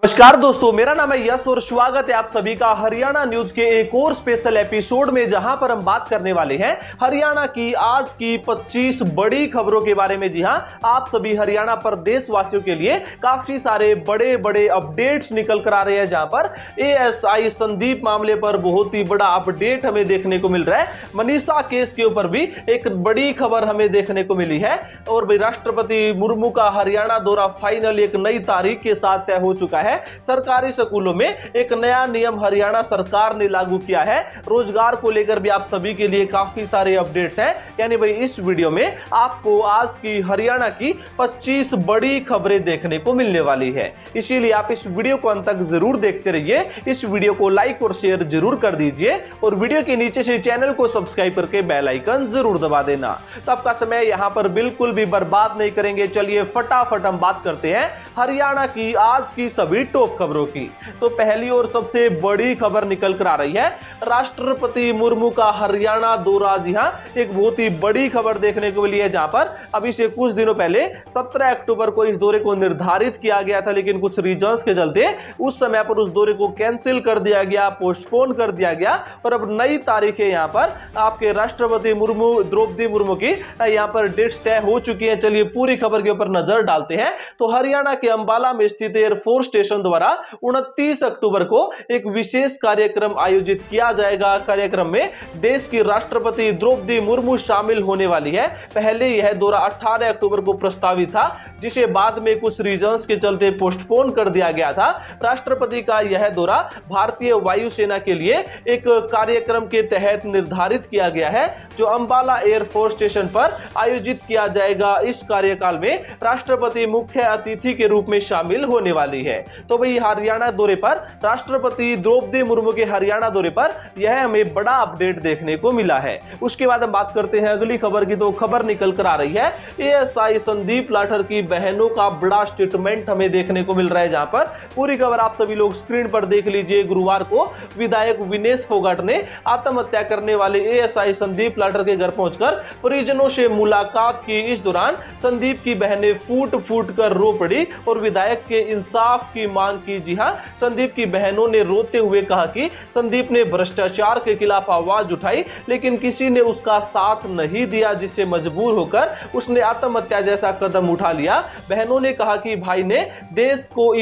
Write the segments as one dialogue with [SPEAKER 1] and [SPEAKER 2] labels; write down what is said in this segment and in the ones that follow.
[SPEAKER 1] नमस्कार दोस्तों, मेरा नाम है यश और स्वागत है आप सभी का हरियाणा न्यूज के एक और स्पेशल एपिसोड में, जहां पर हम बात करने वाले हैं हरियाणा की आज की 25 बड़ी खबरों के बारे में। जी हां, आप सभी हरियाणा प्रदेश वासियों के लिए काफी सारे बड़े बड़े अपडेट्स निकल कर आ रहे हैं, जहां पर एएसआई संदीप मामले पर बहुत ही बड़ा अपडेट हमें देखने को मिल रहा है। मनीषा केस के ऊपर भी एक बड़ी खबर हमें देखने को मिली है और भाई राष्ट्रपति मुर्मू का हरियाणा दौरा फाइनल एक नई तारीख के साथ तय हो चुका है। सरकारी स्कूलों में एक नया नियम हरियाणा सरकार ने लागू किया है। रोजगार को लेकर भी आप सभी के लिए काफी सारे अपडेट्स हैं, यानी भाई इस वीडियो में आपको आज की हरियाणा की 25 बड़ी खबरें देखने को मिलने वाली है। इसीलिए आप इस वीडियो को अंत तक जरूर देखते रहिए। इस वीडियो को लाइक और शेयर जरूर कर दीजिए और वीडियो के नीचे से चैनल को सब्सक्राइब करके बेल आइकन जरूर दबा देना। तो आपका समय यहां पर बिल्कुल भी बर्बाद नहीं करेंगे। चलिए फटाफट हम बात करते हैं हरियाणा की आज की सभी टॉप खबरों की। तो पहली और सबसे बड़ी खबर निकल कर आ रही है राष्ट्रपति मुर्मू का हरियाणा दौरा। जी हां, एक बहुत ही बड़ी खबर देखने को मिली है, जहां पर अभी से कुछ दिनों पहले 17 अक्टूबर को इस दौरे को निर्धारित किया गया था, लेकिन कुछ रीजंस के चलते उस समय पर उस दौरे को कैंसिल कर दिया गया, पोस्टपोन कर दिया गया और अब नई तारीखें यहां पर आपके राष्ट्रपति मुर्मू द्रौपदी मुर्मू की यहां पर डेट्स तय हो चुकी है। चलिए पूरी खबर के ऊपर नजर डालते हैं। तो हरियाणा के अंबाला में स्थित एयरफोर्स स्टेशन द्वारा 29 अक्टूबर को एक विशेष कार्यक्रम आयोजित किया जाएगा। कार्यक्रम में देश की राष्ट्रपति द्रौपदी मुर्मू शामिल होने वाली है। पहले यह दौरा 18 अक्टूबर को प्रस्तावित था, जिसे बाद में कुछ रीजंस के चलते पोस्टपोन कर दिया गया था। राष्ट्रपति का यह दौरा भारतीय वायुसेना के लिए एक कार्यक्रम के तहत निर्धारित किया गया है, जो अंबाला एयरफोर्स स्टेशन पर आयोजित किया जाएगा। इस कार्यकाल में राष्ट्रपति मुख्य अतिथि के रूप में शामिल होने वाली है। तो भाई हरियाणा दौरे पर राष्ट्रपति द्रौपदी मुर्मू के हरियाणा दौरे पर यह हमें बड़ा अपडेट देखने को मिला है। उसके बाद हम बात करते हैं अगली खबर की। तो खबर निकल कर आ रही है एएसआई संदीप लाठर की बहनों का बड़ा स्टेटमेंट हमें देखने को मिल रहा है, जहां पर पूरी खबर आप सभी लोग स्क्रीन पर देख लीजिए। गुरुवार को विधायक विनेश फोगाट ने आत्महत्या करने वाले एएसआई संदीप लाठर के घर पहुंचकर परिजनों से मुलाकात की। इस दौरान संदीप की बहनें फूट फूट कर रो पड़ी और विधायक के इंसाफ की मांग की। जी हां, संदीप की बहनों ने रोते हुए कहा कि संदीप ने भ्रष्टाचार के खिलाफ आवाज उठाई, लेकिन किसी ने उसका साथ नहीं दिया, जिससे मजबूर होकर उसने आत्महत्या जैसा कदम उठा लिया। बहनों ने कहा कि भाई ने देश की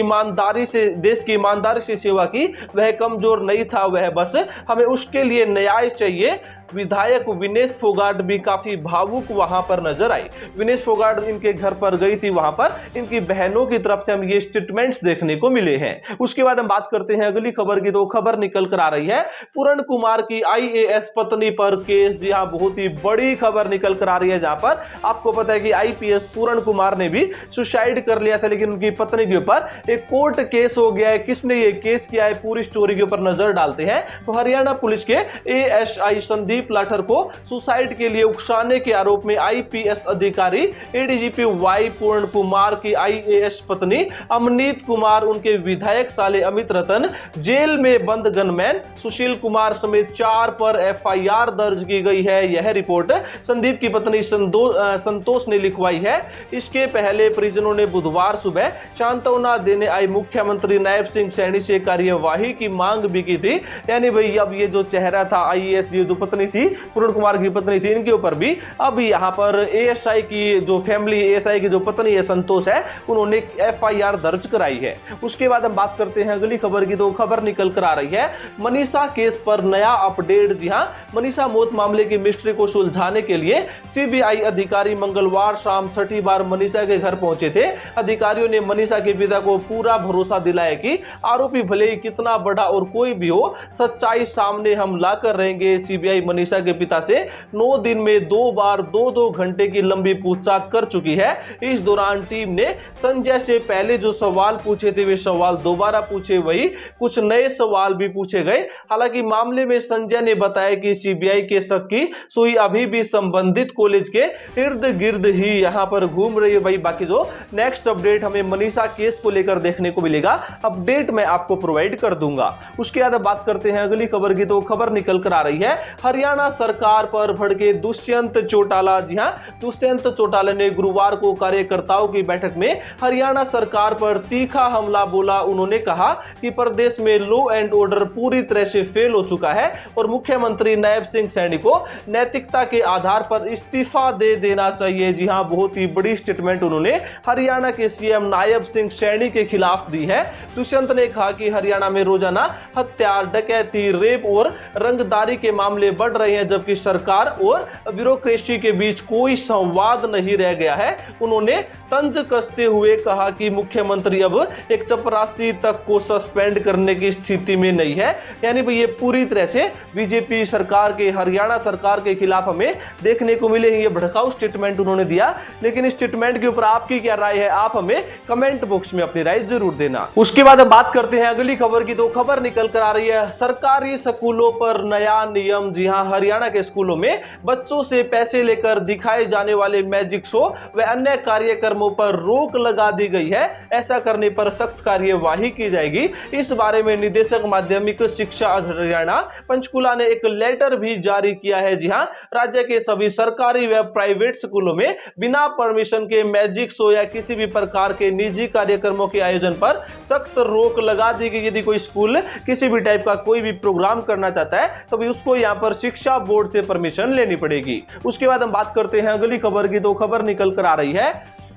[SPEAKER 1] ईमानदारी से सेवा की, वह कमजोर नहीं था, वह बस हमें उसके लिए न्याय चाहिए। विधायक विनेश फोगाट भी काफी भावुक वहां पर नजर आई। विनेश फोगाट इनके घर पर गई थी, वहां पर इनकी बहनों की तरफ से हम ये स्टेटमेंट्स देखने को मिले हैं। उसके बाद हम बात करते हैं अगली खबर की। तो खबर निकल कर आ रही है पूर्ण कुमार की आईएएस पत्नी पर केस। जी हां, बहुत ही बड़ी खबर निकल कर आ रही है, जहां पर आपको पता है कि आईपीएस पूर्ण कुमार ने भी सुसाइड कर लिया था, लेकिन उनकी पत्नी के ऊपर एक कोर्ट केस हो गया है। किसने ये केस किया है, पूरी स्टोरी के ऊपर नजर डालते हैं। तो हरियाणा पुलिस के एएसआई संदीप लाठर को सुसाइड के लिए उकसाने के आरोप में आईपीएस अधिकारी एडीजीपी वाई पूर्ण कुमार की आईएएस पत्नी अमनीत कुमार, उनके विधायक साले अमित रतन, जेल में बंद गनमैन सुशील कुमार समेत 4 पर एफआईआर दर्ज की गई है। यह रिपोर्ट संदीप की पत्नी संतोष ने लिखवाई है। इसके पहले परिजनों ने बुधवार सुबह सांत्वना देने आई मुख्यमंत्री नायब सिंह सैनी से कार्यवाही की मांग भी की थी। यानी भाई अब ये जो चेहरा था आईएएस, ये जो पत्नी थी पूर्ण कुमार की पत्नी थी, इनके ऊपर भी अब यहाँ पर एएसआई की जो फैमिली, एएसआई की जो पत्नी है संतोष है, उन्होंने एफआईआर दर्ज कराई है। उसके बाद हम बात करते हैं अगली खबर की। तो खबर निकल कर आ रही है मनीषा केस पर नया अपडेट। जी हां, मनीषा मौत मामले की मिस्ट्री को सुलझाने के लिए सीबीआई अधिकारी मंगलवार शाम छठी बार मनीषा के घर पहुंचे थे। अधिकारियों ने मनीषा के पिता को पूरा भरोसा दिलाया कि आरोपी भले ही कितना बड़ा और कोई भी हो, सच्चाई सामने हम लाकर रहेंगे। सीबीआई मनीषा के पिता से 9 दिन में 2 बार 2-2 घंटे की लंबी पूछताछ कर चुकी है। इस दौरान टीम ने संजय से पहले जो सवाल पूछे थे वे सवाल दोबारा पूछे, वही कुछ नए सवाल भी पूछे गए। हालांकि मामले में संजय ने बताया कि सीबीआई के शक की सुई अभी भी संबंधित कॉलेज के इर्द गिर्द ही यहां पर घूम रही है। भाई बाकी जो नेक्स्ट अपडेट हमें मनीषा केस को लेकर देखने को मिलेगा, अपडेट मैं आपको प्रोवाइड कर दूंगा। उसके बाद बात करते हैं अगली खबर की। तो खबर निकल कर आ रही है हरियाणा हरियाणा सरकार पर भड़के दुष्यंत चौटाला। जी हां, दुष्यंत चौटाला ने गुरुवार को कार्यकर्ताओं की बैठक में हरियाणा सरकार पर तीखा हमला बोला। उन्होंने कहा कि प्रदेश में लॉ एंड ऑर्डर पूरी तरह से फेल हो चुका है और मुख्यमंत्री नायब सिंह सैनी को नैतिकता के आधार पर इस्तीफा दे देना चाहिए। जी हां, बहुत ही बड़ी स्टेटमेंट उन्होंने हरियाणा के सीएम नायब सिंह सैनी के खिलाफ दी है। दुष्यंत ने कहा कि हरियाणा में रोजाना हत्या, डकैती, रेप और रंगदारी के मामले बढ़ रहे हैं, जबकि सरकार और ब्यूरोक्रेसी के बीच कोई संवाद नहीं रह गया है। उन्होंने तंज कसते हुए कहा कि मुख्यमंत्री अब एक चपरासी तक को सस्पेंड करने की स्थिति में नहीं है। यानी ये पूरी तरह से बीजेपी सरकार के, हरियाणा सरकार के खिलाफ हमें देखने को मिले हैं। ये भड़काऊ स्टेटमेंट उन्होंने दिया, लेकिन इस स्टेटमेंट के ऊपर आपकी क्या राय है, आप हमें कमेंट बॉक्स में अपनी राय जरूर देना। उसके बाद हम बात करते हैं अगली खबर की। तो खबर निकल कर आ रही है सरकारी स्कूलों पर नया नियम। जी हां, हरियाणा के स्कूलों में बच्चों से पैसे लेकर दिखाए जाने वाले मैजिक शो व अन्य कार्यक्रमों पर रोक लगा दी गई है। ऐसा करने पर सख्त कार्यवाही की जाएगी। इस बारे में निदेशक माध्यमिक शिक्षा हरियाणा पंचकुला ने एक लेटर भी जारी किया है। जी हां, राज्य के सभी सरकारी व प्राइवेट स्कूलों में बिना परमिशन के मैजिक शो या किसी भी प्रकार के निजी कार्यक्रमों के आयोजन पर सख्त रोक लगा दी गई। यदि कोई स्कूल किसी भी टाइप का कोई भी प्रोग्राम करना चाहता है तो भी उसको यहां पर शिक्षा बोर्ड से परमिशन लेनी पड़ेगी। उसके बाद हम बात करते हैं अगली खबर की। तो खबर निकल कर आ रही है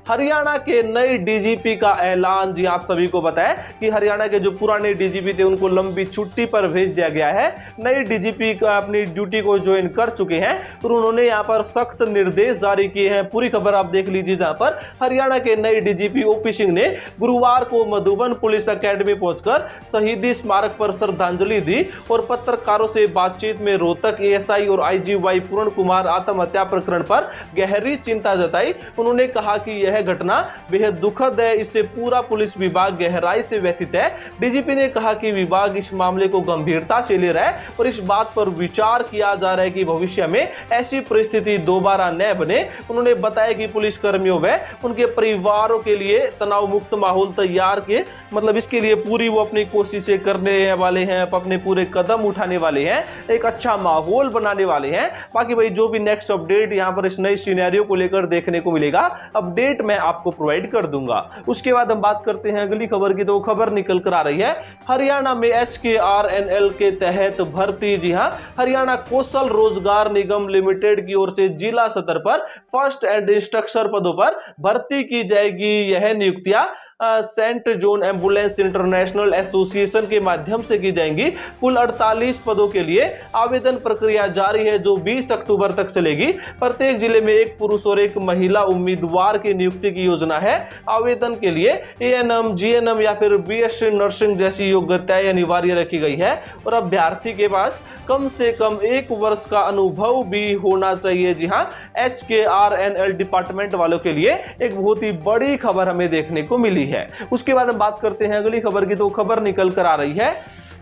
[SPEAKER 1] हरियाणा के नए डीजीपी का ऐलान। जी आप सभी को बताएं कि हरियाणा के जो पुराने डीजीपी थे उनको लंबी छुट्टी पर भेज दिया गया है। नए डीजीपी अपनी ड्यूटी को ज्वाइन कर चुके हैं और उन्होंने यहां पर सख्त निर्देश जारी किए हैं। पूरी खबर आप देख लीजिए, जहां पर हरियाणा के नए डीजीपी ओपी सिंह ने गुरुवार को मधुबन पुलिस अकेडमी पहुंचकर शहीदी स्मारक पर श्रद्धांजलि दी और पत्रकारों से बातचीत में रोहतक एएसआई और आईजीवाई पूर्ण कुमार आत्महत्या प्रकरण पर गहरी चिंता जताई। उन्होंने कहा कि यह घटना बेहद दुखद है, इससे पूरा पुलिस विभाग गहराई से व्यथित है। डीजीपी ने कहा कि विभाग इस मामले को गंभीरता से ले रहा है और इस बात पर विचार किया जा रहा है कि भविष्य में ऐसी परिस्थिति दोबारा न बने। उन्होंने बताया कि पुलिस कर्मियों व उनके परिवारों के लिए तनाव मुक्त माहौल तैयार के, मतलब इसके लिए पूरी वो अपनी कोशिशें करने वाले हैं, अपने पूरे कदम उठाने वाले हैं, एक अच्छा माहौल बनाने वाले हैं। बाकी भाई जो भी नेक्स्ट अपडेट यहाँ पर इस नई सिनेरियो को लेकर देखने को मिलेगा, अपडेट मैं आपको प्रोवाइड कर दूंगा। उसके बाद हम बात करते हैं अगली खबर की। तो खबर निकल कर आ रही है हरियाणा में HKRNL के तहत भर्ती। जी हां, हरियाणा कौशल रोजगार निगम लिमिटेड की ओर से जिला स्तर पर फर्स्ट एंड इंस्ट्रक्टर पदों पर भर्ती की जाएगी। यह नियुक्तियां saint John ambulance international association के माध्यम से की जाएंगी। कुल 48 पदों के लिए आवेदन प्रक्रिया जारी है जो 20 अक्टूबर तक चलेगी। प्रत्येक जिले में एक पुरुष और एक महिला उम्मीदवार की नियुक्ति की योजना है। आवेदन के लिए ANM, GNM या फिर BSc नर्सिंग जैसी योग्यताएं अनिवार्य रखी गई है और अभ्यर्थी के पास कम से कम 1 वर्ष का अनुभव भी होना चाहिए। जी हाँ, HKRNL डिपार्टमेंट वालों के लिए एक बहुत ही बड़ी खबर हमें देखने को मिली है। उसके बाद हम बात करते हैं अगली खबर की। तो खबर निकल कर आ रही है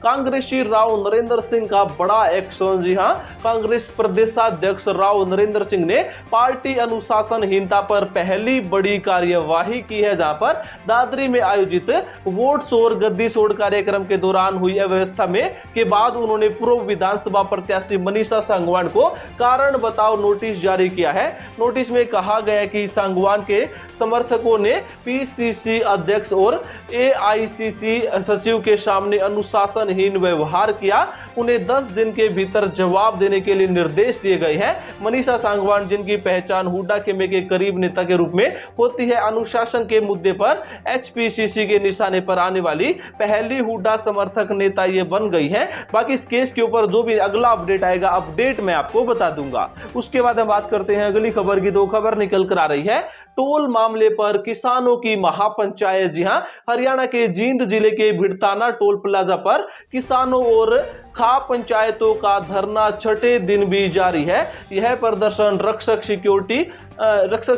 [SPEAKER 1] कांग्रेसी राव नरेंद्र सिंह का बड़ा एक्शन। जी हां, कांग्रेस प्रदेशाध्यक्ष राव नरेंद्र सिंह ने पार्टी अनुशासनहीनता पर पहली बड़ी कार्यवाही की है, जहां पर दादरी में आयोजित वोट चोर गद्दी छोड़ कार्यक्रम के दौरान हुई अव्यवस्था में के बाद उन्होंने पूर्व विधानसभा प्रत्याशी मनीषा सांगवान को कारण बताओ नोटिस जारी किया है। नोटिस में कहा गया कि सांगवान के समर्थकों ने PCC अध्यक्ष और AICC सचिव के सामने अनुशासन हीन व्यवहार किया। उन्हें 10 दिन के भीतर जवाब देने के लिए निर्देश दिए गए हैं। मनीषा सांगवान, जिनकी पहचान हुड्डा खेमे के करीब नेता के रूप में होती है, अनुशासन के मुद्दे पर HPCC के निशाने पर आने वाली पहली हुड्डा समर्थक नेता ये बन गई है। बाकी इस केस के ऊपर जो भी अगला अपडेट आएगा, अपडेट मैं आपको बता दूंगा। उसके बाद हम बात करते हैं अगली खबर की। 2 खबर निकल कर आ रही है टोल मामले पर किसानों की महापंचायत। जी हां, हरियाणा के जींद जिले के भिड़ताना टोल प्लाजा पर किसानों और खा पंचायतों का धरना छठे दिन भी जारी है। यह प्रदर्शन रक्षक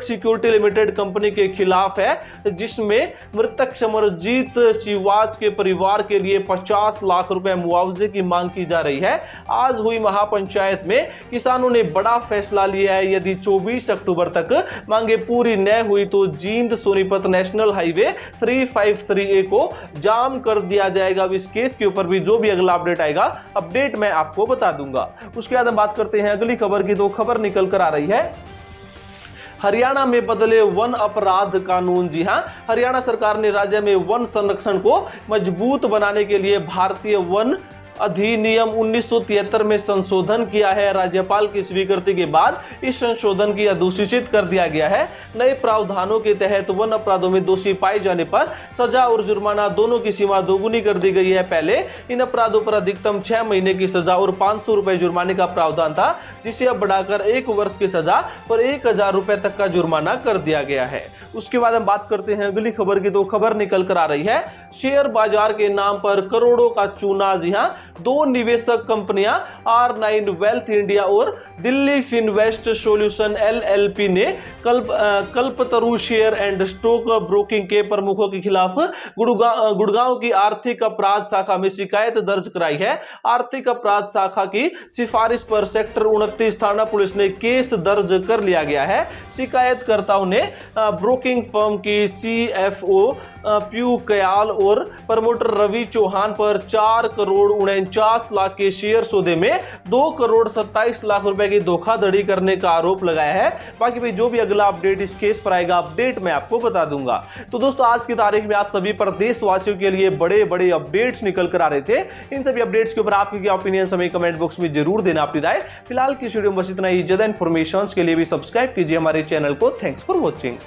[SPEAKER 1] सिक्योरिटी लिमिटेड कंपनी के खिलाफ है, जिसमें मृतक समरजीत शिवाज के परिवार के लिए 50 लाख रुपए मुआवजे की मांग की जा रही है। आज हुई महापंचायत में किसानों ने बड़ा फैसला लिया है। यदि 24 अक्टूबर तक मांगे पूरी न विलय हुई तो Jind Sonipat national highway 353A को जाम कर दिया जाएगा। अब इस केस के ऊपर भी जो भी अगला अपडेट आएगा, अपडेट मैं आपको बता दूंगा। उसके बाद हम बात करते हैं अगली खबर की। तो खबर निकल कर आ रही है, हरियाणा में बदले वन अपराध कानून। जी हां, हरियाणा सरकार ने राज्य में वन संरक्षण को मजबूत बनाने के लिए भारतीय वन अधिनियम 1973 में संशोधन किया है। राज्यपाल की स्वीकृति के बाद इस संशोधन की अधिसूचित कर दिया गया है। नए प्रावधानों के तहत वन अपराधों में दोषी पाए जाने पर सजा और जुर्माना दोनों की सीमा दोगुनी कर दी गई है। पहले इन अपराधों पर अधिकतम 6 महीने की सजा और 500 रुपए जुर्माने का प्रावधान था, जिसे अब बढ़ाकर 1 वर्ष की सजा और 1000 रुपए तक का जुर्माना कर दिया गया है। उसके बाद हम बात करते हैं अगली खबर की। तो खबर निकल कर आ रही है, शेयर बाजार के नाम पर करोड़ों का चूना। जी हां, 2 निवेशक कंपनियां R9 वेल्थ इंडिया और दिल्ली फिनवेस्ट सॉल्यूशन LLP ने कल्पतरु शेयर एंड स्टॉक ब्रोकिंग के प्रमुखों के खिलाफ गुड़गांव की आर्थिक अपराध शाखा में शिकायत दर्ज कराई है। आर्थिक अपराध शाखा की सिफारिश पर सेक्टर 29 थाना पुलिस ने केस दर्ज कर लिया गया है। शिकायतकर्ताओं ने ब्रोकिंग फर्म की CFO पीयू कयाल और प्रमोटर रवि चौहान पर 4 करोड़ 49 लाख के शेयर सौदे में 2 करोड़ 27 लाख रुपए की धोखाधड़ी करने का आरोप लगाया है। बाकी भाई जो भी अगला अपडेट इस केस पर आएगा, अपडेट मैं आपको बता दूंगा। तो दोस्तों, आज की तारीख में आप सभी प्रदेशवासियों के लिए बड़े बड़े अपडेट्स निकल कर आ रहे थे। इन सभी अपडेट्स के ऊपर आपकी क्या ओपिनियन हमें कमेंट बॉक्स में जरूर देना अपनी राय। फिलहाल की वीडियो में बस इतना ही। ज्यादा इन्फॉर्मेशन के लिए भी सब्सक्राइब कीजिए हमारे चैनल को। Thanks for watching.